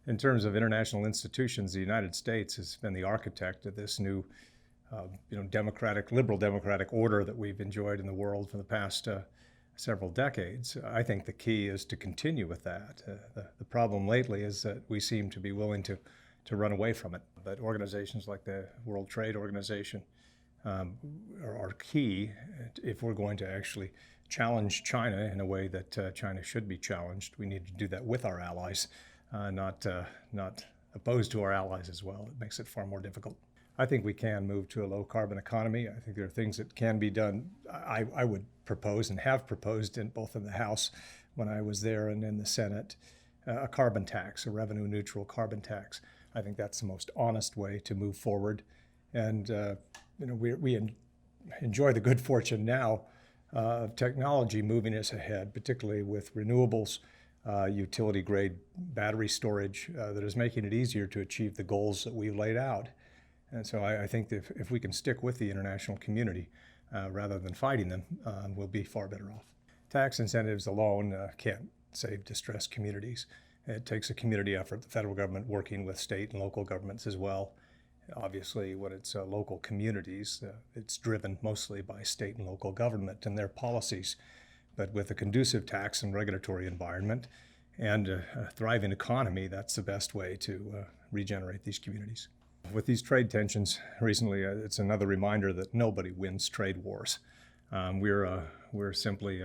In terms of international institutions, the United States has been the architect of this new liberal democratic order that we've enjoyed in the world for the past several decades. I think the key is to continue with that. The problem lately is that we seem to be willing to run away from it. But organizations like the World Trade Organization are key if we're going to actually challenge China in a way that China should be challenged. We need to do that with our allies, not opposed to our allies as well. It makes it far more difficult. I think we can move to a low-carbon economy. I think there are things that can be done. I would propose and have proposed both in the House when I was there and in the Senate, a carbon tax, a revenue-neutral carbon tax. I think that's the most honest way to move forward. And we enjoy the good fortune now of technology moving us ahead, particularly with renewables, utility-grade battery storage that is making it easier to achieve the goals that we've laid out. And so I think that if we can stick with the international community rather than fighting them, we'll be far better off. Tax incentives alone can't save distressed communities. It takes a community effort, the federal government working with state and local governments as well. Obviously, when it's local communities, it's driven mostly by state and local government and their policies. But with a conducive tax and regulatory environment and a thriving economy, that's the best way to regenerate these communities. With these trade tensions recently, it's another reminder that nobody wins trade wars. We're simply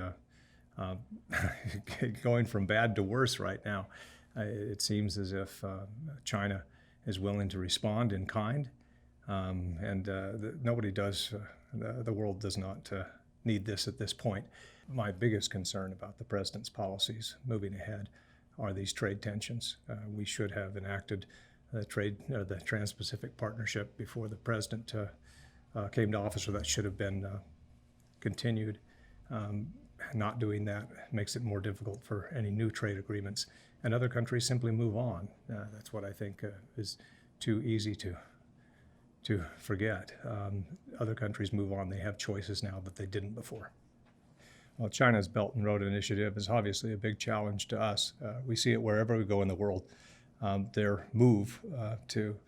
going from bad to worse right now. It seems as if China is willing to respond in kind, and nobody does. The world does not need this at this point. My biggest concern about the president's policies moving ahead are these trade tensions. We should have enacted the Trans-Pacific Partnership before the president came to office, or that should have been continued. Not doing that makes it more difficult for any new trade agreements, and other countries simply move on. That's what I think is too easy to forget. Other countries move on. They have choices now that they didn't before. Well, China's Belt and Road Initiative is obviously a big challenge to us. We see it wherever we go in the world. Their move to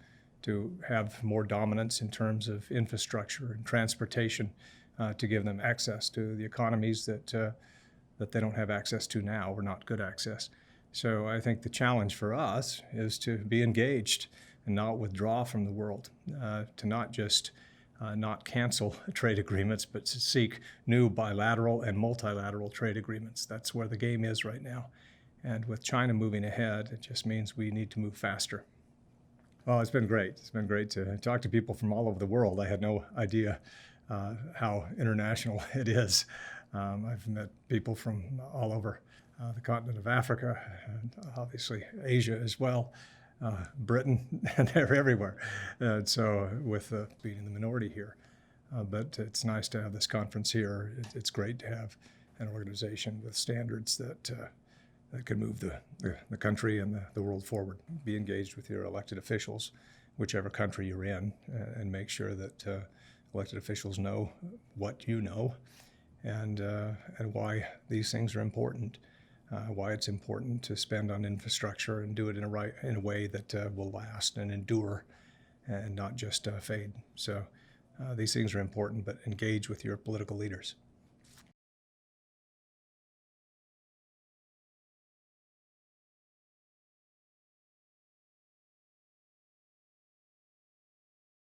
have more dominance in terms of infrastructure and transportation, to give them access to the economies that they don't have access to now, or not good access. So I think the challenge for us is to be engaged and not withdraw from the world, to not just not cancel trade agreements, but to seek new bilateral and multilateral trade agreements. That's where the game is right now. And with China moving ahead, it just means we need to move faster. Well, it's been great. It's been great to talk to people from all over the world. I had no idea how international it is. I've met people from all over the continent of Africa, and obviously Asia as well, Britain, and they're everywhere. So with being in the minority here. But it's nice to have this conference here. It's great to have an organization with standards that can move the country and the world forward. Be engaged with your elected officials, whichever country you're in, and make sure that elected officials know what you know and why these things are important, why it's important to spend on infrastructure and do it in a way that will last and endure and not just fade. So these things are important, but engage with your political leaders.